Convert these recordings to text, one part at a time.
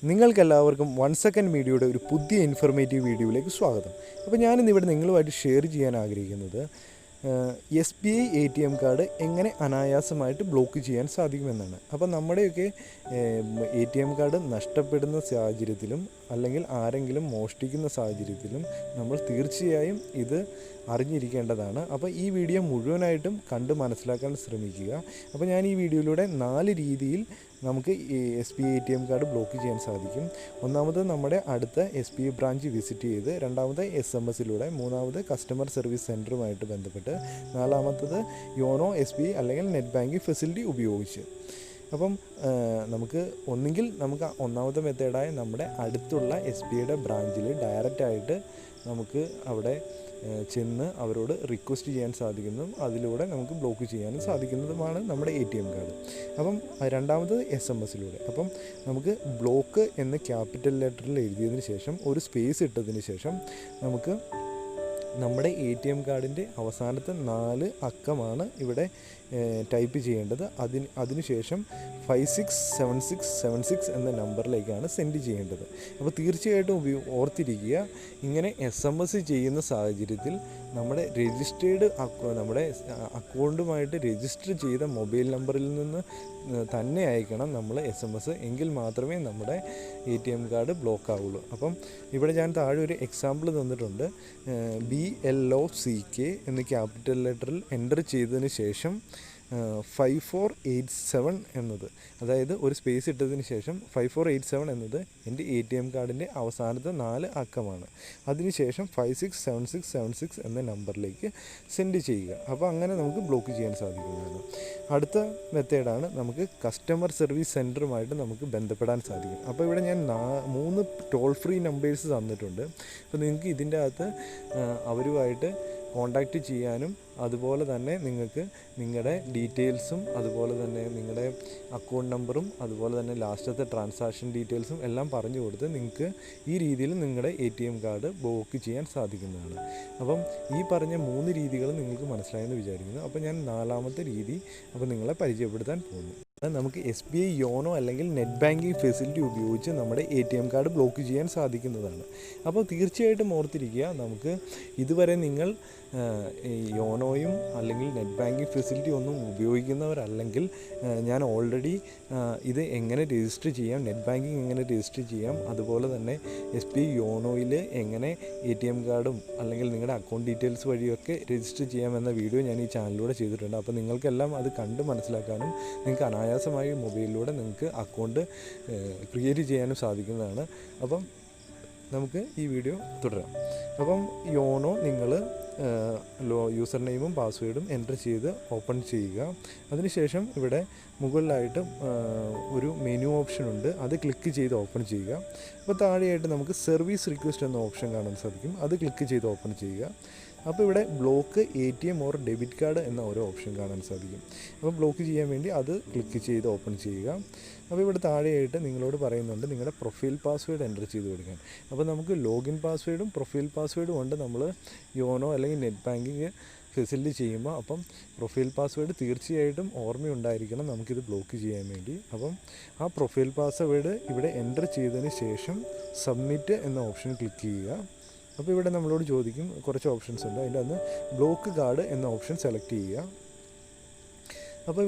നിങ്ങൾക്കെല്ലാവർക്കും 1 സെക്കൻഡ് മീഡിയയുടെ ഒരു പുതിയ ഇൻഫർമേറ്റീവ് വീഡിയോയിലേക്ക് സ്വാഗതം. അപ്പോൾ ഞാനിന്നിവിടെ നിങ്ങളുമായിട്ട് ഷെയർ ചെയ്യാൻ ആഗ്രഹിക്കുന്നത് SBI ATM കാർഡ് എങ്ങനെ അനായാസമായിട്ട് ബ്ലോക്ക് ചെയ്യാൻ സാധിക്കുമെന്നാണ്. അപ്പോൾ നമ്മുടെയൊക്കെ ATM കാർഡ് നഷ്ടപ്പെടുന്ന സാഹചര്യത്തിലും അല്ലെങ്കിൽ ആരെങ്കിലും മോഷ്ടിക്കുന്ന സാഹചര്യത്തിലും നമ്മൾ തീർച്ചയായും ഇത് അറിഞ്ഞിരിക്കേണ്ടതാണ്. അപ്പോൾ ഈ വീഡിയോ മുഴുവനായിട്ടും കണ്ട് മനസ്സിലാക്കാൻ ശ്രമിക്കുക. അപ്പോൾ ഞാൻ ഈ വീഡിയോയിലൂടെ 4 രീതിയിൽ നമുക്ക് ഈ SBI ATM കാർഡ് ബ്ലോക്ക് ചെയ്യാൻ സാധിക്കും. ഒന്നാമത് നമ്മുടെ അടുത്ത SBI ബ്രാഞ്ച് വിസിറ്റ് ചെയ്ത്, രണ്ടാമത് SMS-ലൂടെ, മൂന്നാമത് കസ്റ്റമർ സർവീസ് സെൻറ്ററുമായിട്ട് ബന്ധപ്പെട്ട്, നാലാമത്തത് യോനോ SBI അല്ലെങ്കിൽ നെറ്റ് ബാങ്കിങ് ഫെസിലിറ്റി ഉപയോഗിച്ച്. അപ്പം ഒന്നുകിൽ നമുക്ക് ഒന്നാമത്തെ മെത്തേഡായ നമ്മുടെ അടുത്തുള്ള SBIയുടെ ബ്രാഞ്ചിൽ ഡയറക്റ്റായിട്ട് നമുക്ക് അവിടെ ചെന്ന് അവരോട് റിക്വസ്റ്റ് ചെയ്യാൻ സാധിക്കുന്നതും അതിലൂടെ നമുക്ക് ബ്ലോക്ക് ചെയ്യാനും സാധിക്കുന്നതുമാണ് നമ്മുടെ ATM കാർഡ്. അപ്പം രണ്ടാമത് SMS-ലൂടെ. അപ്പം നമുക്ക് ബ്ലോക്ക് എന്ന് ക്യാപിറ്റൽ ലെറ്ററിൽ എഴുതിയതിന് ശേഷം ഒരു സ്പേസ് ഇട്ടതിന് ശേഷം നമുക്ക് നമ്മുടെ ATM കാർഡിൻ്റെ അവസാനത്തെ 4 അക്കമാണ് ഇവിടെ ടൈപ്പ് ചെയ്യേണ്ടത്. അതിനുശേഷം 567676 എന്ന നമ്പറിലേക്കാണ് സെൻഡ് ചെയ്യേണ്ടത്. അപ്പോൾ തീർച്ചയായിട്ടും ഓർത്തിരിക്കുക, ഇങ്ങനെ SMS ചെയ്യുന്ന സാഹചര്യത്തിൽ നമ്മുടെ നമ്മുടെ അക്കൗണ്ടുമായിട്ട് രജിസ്റ്റർ ചെയ്ത മൊബൈൽ നമ്പറിൽ നിന്ന് തന്നെ അയക്കണം നമ്മൾ SMS, എങ്കിൽ മാത്രമേ നമ്മുടെ ATM കാർഡ് ബ്ലോക്ക് ആവുള്ളൂ. അപ്പം ഇവിടെ ഞാൻ താഴെ ഒരു എക്സാമ്പിൾ തന്നിട്ടുണ്ട്. BLOCK എന്ന് ക്യാപിറ്റൽ ലെറ്ററിൽ എൻ്റർ ചെയ്തതിന് ശേഷം 5487 എന്നത്, അതായത് ഒരു സ്പേസ് ഇട്ടതിന് ശേഷം 5487 എന്നത് എൻ്റെ ATM കാർഡിൻ്റെ അവസാനത്തെ 4 അക്കമാണ്. അതിനുശേഷം 567676 എന്ന നമ്പറിലേക്ക് സെൻഡ് ചെയ്യുക. അപ്പോൾ അങ്ങനെ നമുക്ക് ബ്ലോക്ക് ചെയ്യാൻ സാധിക്കുന്നതാണ്. അടുത്ത മെത്തേഡാണ് നമുക്ക് കസ്റ്റമർ സർവീസ് സെൻറ്ററുമായിട്ട് നമുക്ക് ബന്ധപ്പെടാൻ സാധിക്കും. അപ്പോൾ ഇവിടെ ഞാൻ 3 ടോൾ ഫ്രീ നമ്പേഴ്സ് തന്നിട്ടുണ്ട്. അപ്പോൾ നിങ്ങൾക്ക് ഇതിൻ്റെ അകത്ത് അവരുമായിട്ട് കോൺടാക്റ്റ് ചെയ്യാനും അതുപോലെ തന്നെ നിങ്ങൾക്ക് നിങ്ങളുടെ ഡീറ്റെയിൽസും അതുപോലെ തന്നെ നിങ്ങളുടെ അക്കൗണ്ട് നമ്പറും അതുപോലെ തന്നെ ലാസ്റ്റത്തെ ട്രാൻസാക്ഷൻ ഡീറ്റെയിൽസും എല്ലാം പറഞ്ഞു കൊടുത്ത് നിങ്ങൾക്ക് ഈ രീതിയിൽ നിങ്ങളുടെ ATM കാർഡ് ബ്ലോക്ക് ചെയ്യാൻ സാധിക്കുന്നതാണ്. അപ്പം ഈ പറഞ്ഞ 3 രീതികൾ നിങ്ങൾക്ക് മനസ്സിലായെന്ന് വിചാരിക്കുന്നു. അപ്പോൾ ഞാൻ 4ാമത്തെ രീതി നിങ്ങളെ പരിചയപ്പെടുത്താൻ പോകുന്നു. നമുക്ക് SBI YONO അല്ലെങ്കിൽ നെറ്റ് ബാങ്കിങ് ഫെസിലിറ്റി ഉപയോഗിച്ച് നമ്മുടെ ATM കാർഡ് ബ്ലോക്ക് ചെയ്യാൻ സാധിക്കുന്നതാണ്. അപ്പോൾ തീർച്ചയായിട്ടും ഓർത്തിരിക്കുക, നമുക്ക് ഇതുവരെ നിങ്ങൾ യോനോയും അല്ലെങ്കിൽ നെറ്റ് ബാങ്കിങ് ഫെസിലിറ്റി ഒന്നും ഉപയോഗിക്കുന്നവരല്ലെങ്കിൽ ഞാൻ ഓൾറെഡി ഇത് എങ്ങനെ രജിസ്റ്റർ ചെയ്യാം, നെറ്റ് ബാങ്കിങ് എങ്ങനെ രജിസ്റ്റർ ചെയ്യാം, അതുപോലെ തന്നെ SBI യോനോയിൽ എങ്ങനെ ATM കാർഡും അല്ലെങ്കിൽ നിങ്ങളുടെ അക്കൗണ്ട് ഡീറ്റെയിൽസ് വഴിയൊക്കെ രജിസ്റ്റർ ചെയ്യാമെന്ന വീഡിയോ ഞാൻ ഈ ചാനലിലൂടെ ചെയ്തിട്ടുണ്ട്. അപ്പോൾ നിങ്ങൾക്കെല്ലാം അത് കണ്ട് മനസ്സിലാക്കാനും നിങ്ങൾക്ക് അനായാസമായി മൊബൈലിലൂടെ നിങ്ങൾക്ക് അക്കൗണ്ട് ക്രിയേറ്റ് ചെയ്യാനും സാധിക്കുന്നതാണ്. അപ്പം നമുക്ക് ഈ വീഡിയോ തുടരാം. അപ്പം യോനോ നിങ്ങൾ യൂസർ നെയിമും പാസ്വേഡും എൻ്റർ ചെയ്ത് ഓപ്പൺ ചെയ്യുക. അതിനുശേഷം ഇവിടെ മുകളിലായിട്ട് ഒരു മെനു ഓപ്ഷൻ ഉണ്ട്, അത് ക്ലിക്ക് ചെയ്ത് ഓപ്പൺ ചെയ്യുക. അപ്പോൾ താഴെയായിട്ട് നമുക്ക് സർവീസ് റിക്വസ്റ്റ് എന്ന ഓപ്ഷൻ കാണാൻ സാധിക്കും, അത് ക്ലിക്ക് ചെയ്ത് ഓപ്പൺ ചെയ്യുക. അപ്പോൾ ഇവിടെ block ATM or debit card എന്ന ഓരോ ഓപ്ഷൻ കാണാൻ സാധിക്കും. അപ്പോൾ ബ്ലോക്ക് ചെയ്യാൻ വേണ്ടി അത് ക്ലിക്ക് ചെയ്ത് ഓപ്പൺ ചെയ്യുക. അപ്പോൾ ഇവിടെ താഴെയായിട്ട് നിങ്ങളോട് പറയുന്നുണ്ട് നിങ്ങളുടെ പ്രൊഫൈൽ പാസ്വേഡ് എൻ്റർ ചെയ്ത് കൊടുക്കാൻ. അപ്പോൾ നമുക്ക് ലോഗിൻ പാസ്വേഡും പ്രൊഫൈൽ പാസ്വേഡും ഉണ്ട് നമ്മൾ യോനോ അല്ലെങ്കിൽ നെറ്റ് ബാങ്കിങ് ഫെസിലിറ്റി ചെയ്യുമ്പോൾ. അപ്പം പ്രൊഫൈൽ പാസ്വേഡ് തീർച്ചയായിട്ടും ഓർമ്മയുണ്ടായിരിക്കണം നമുക്കിത് ബ്ലോക്ക് ചെയ്യാൻ വേണ്ടി. അപ്പം ആ പ്രൊഫൈൽ പാസ്വേഡ് ഇവിടെ എൻ്റർ ചെയ്തതിന് ശേഷം സബ്മിറ്റ് എന്ന ഓപ്ഷൻ ക്ലിക്ക് ചെയ്യുക. അപ്പോൾ ഇവിടെ നമ്മളോട് ചോദിക്കും, കുറച്ച് ഓപ്ഷൻസ് ഉണ്ട്, അതിൻ്റെ അന്ന് ബ്ലോക്ക് കാർഡ് എന്ന ഓപ്ഷൻ സെലക്ട് ചെയ്യുക. അപ്പോൾ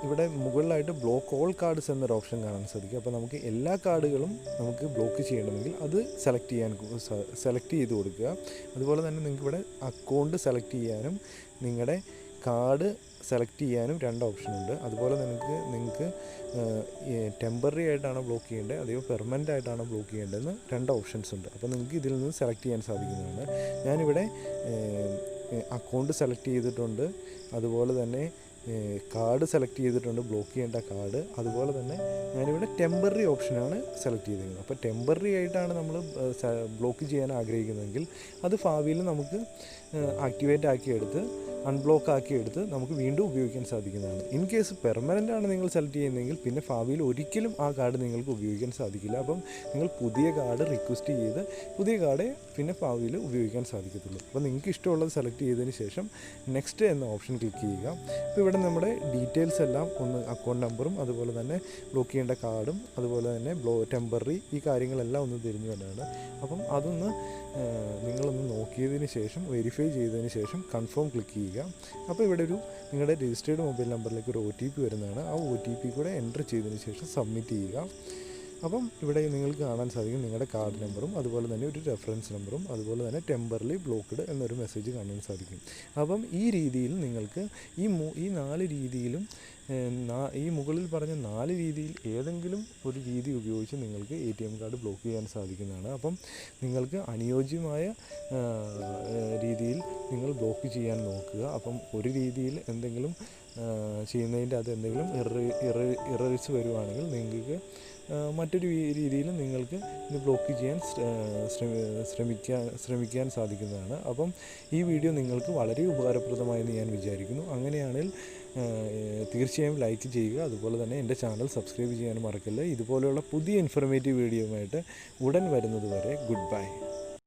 ഇവിടെ മുകളിലായിട്ട് ബ്ലോക്ക് ഓൾ കാർഡ്സ് എന്നൊരു ഓപ്ഷൻ കാണാൻ സാധിക്കും. അപ്പോൾ നമുക്ക് എല്ലാ കാർഡുകളും നമുക്ക് ബ്ലോക്ക് ചെയ്യണമെങ്കിൽ അത് സെലക്ട് ചെയ്ത് കൊടുക്കുക. അതുപോലെ തന്നെ നിങ്ങൾക്ക് ഇവിടെ അക്കൗണ്ട് സെലക്ട് ചെയ്യാനും നിങ്ങളുടെ കാർഡ് സെലക്ട് ചെയ്യാനും 2 ഓപ്ഷനുണ്ട്. അതുപോലെ നിങ്ങൾക്ക് ടെമ്പററി ആയിട്ടാണോ ബ്ലോക്ക് ചെയ്യേണ്ടത് അതെയോ പെർമനൻ്റ് ആയിട്ടാണോ ബ്ലോക്ക് ചെയ്യേണ്ടതെന്ന് 2 ഓപ്ഷൻസ് ഉണ്ട്. അപ്പോൾ നിങ്ങൾക്ക് ഇതിൽ നിന്ന് സെലക്ട് ചെയ്യാൻ സാധിക്കുന്നതാണ്. ഞാനിവിടെ അക്കൗണ്ട് സെലക്ട് ചെയ്തിട്ടുണ്ട്, അതുപോലെ തന്നെ കാർഡ് സെലക്ട് ചെയ്തിട്ടുണ്ട്, ബ്ലോക്ക് ചെയ്യേണ്ട കാർഡ്. അതുപോലെ തന്നെ ഞാനിവിടെ ടെമ്പററി ഓപ്ഷനാണ് സെലക്ട് ചെയ്തിരിക്കുന്നത്. അപ്പോൾ ടെമ്പററി ആയിട്ടാണ് നമ്മൾ ബ്ലോക്ക് ചെയ്യാൻ ആഗ്രഹിക്കുന്നതെങ്കിൽ അത് ഭാവിയിൽ നമുക്ക് ആക്ടിവേറ്റ് ആക്കിയെടുത്ത് അൺബ്ലോക്ക് ആക്കി എടുത്ത് നമുക്ക് വീണ്ടും ഉപയോഗിക്കാൻ സാധിക്കുന്നതാണ്. ഇൻ കേസ് പെർമനൻ്റ് ആണ് നിങ്ങൾ സെലക്ട് ചെയ്യുന്നതെങ്കിൽ പിന്നെ ഭാവിയിൽ ഒരിക്കലും ആ കാർഡ് നിങ്ങൾക്ക് ഉപയോഗിക്കാൻ സാധിക്കില്ല. അപ്പം നിങ്ങൾ പുതിയ കാർഡ് റിക്വസ്റ്റ് ചെയ്ത് പുതിയ കാർഡ് പിന്നെ ഭാവിയിൽ ഉപയോഗിക്കാൻ സാധിക്കത്തുള്ളൂ. അപ്പോൾ നിങ്ങൾക്ക് ഇഷ്ടമുള്ളത് സെലക്ട് ചെയ്തതിന് ശേഷം നെക്സ്റ്റ് എന്ന ഓപ്ഷൻ ക്ലിക്ക് ചെയ്യുക. അപ്പോൾ ഇവിടെ നമ്മുടെ ഡീറ്റെയിൽസ് എല്ലാം ഒന്ന് അക്കൗണ്ട് നമ്പറും അതുപോലെ തന്നെ ബ്ലോക്ക് ചെയ്യേണ്ട കാർഡും അതുപോലെ തന്നെ ടെമ്പററി ഈ കാര്യങ്ങളെല്ലാം ഒന്ന് തിരിഞ്ഞു വന്നതാണ്. അപ്പം അതൊന്ന് നിങ്ങളൊന്ന് നോക്കിയതിന് ശേഷം വെരിഫൈ ചെയ്തതിന് ശേഷം കൺഫേം ക്ലിക്ക് ചെയ്യുക. അപ്പോൾ ഇവിടെ നിങ്ങളുടെ രജിസ്റ്റേർഡ് മൊബൈൽ നമ്പറിലേക്ക് ഒരു OTP വരുന്നതാണ്. ആ OTP കൂടെ എൻ്റർ ചെയ്തതിന് ശേഷം സബ്മിറ്റ് ചെയ്യുക. അപ്പം ഇവിടെ നിങ്ങൾക്ക് കാണാൻ സാധിക്കും നിങ്ങളുടെ കാർഡ് നമ്പറും അതുപോലെ തന്നെ ഒരു റെഫറൻസ് നമ്പറും അതുപോലെ തന്നെ ടെമ്പറലി ബ്ലോക്ക്ഡ് എന്നൊരു മെസ്സേജ് കാണാൻ സാധിക്കും. അപ്പം ഈ രീതിയിൽ നിങ്ങൾക്ക് ഈ 4 രീതിയിലും ഈ മുകളിൽ പറഞ്ഞ 4 രീതിയിൽ ഏതെങ്കിലും ഒരു രീതി ഉപയോഗിച്ച് നിങ്ങൾക്ക് ATM കാർഡ് ബ്ലോക്ക് ചെയ്യാൻ സാധിക്കുന്നതാണ്. അപ്പം നിങ്ങൾക്ക് അനുയോജ്യമായ രീതിയിൽ നിങ്ങൾ ബ്ലോക്ക് ചെയ്യാൻ നോക്കുക. അപ്പം ഒരു രീതിയിൽ എന്തെങ്കിലും ചെയ്യുന്നതിൻ്റെ അത് എന്തെങ്കിലും എറേഴ്സ് വരുവാണെങ്കിൽ നിങ്ങൾക്ക് മറ്റൊരു രീതിയിൽ നിങ്ങൾക്ക് ഇത് ബ്ലോക്ക് ചെയ്യാൻ ശ്രമിക്കാൻ സാധിക്കുന്നതാണ്. അപ്പം ഈ വീഡിയോ നിങ്ങൾക്ക് വളരെ ഉപകാരപ്രദമായെന്ന് ഞാൻ വിചാരിക്കുന്നു. അങ്ങനെയാണെങ്കിൽ തീർച്ചയായും ലൈക്ക് ചെയ്യുക. അതുപോലെ തന്നെ എൻ്റെ ചാനൽ സബ്സ്ക്രൈബ് ചെയ്യാനും മറക്കല്ല. ഇതുപോലെയുള്ള പുതിയ ഇൻഫർമേറ്റീവ് വീഡിയോയുമായിട്ട് ഉടൻ വരുന്നത് വരെ ഗുഡ് ബൈ.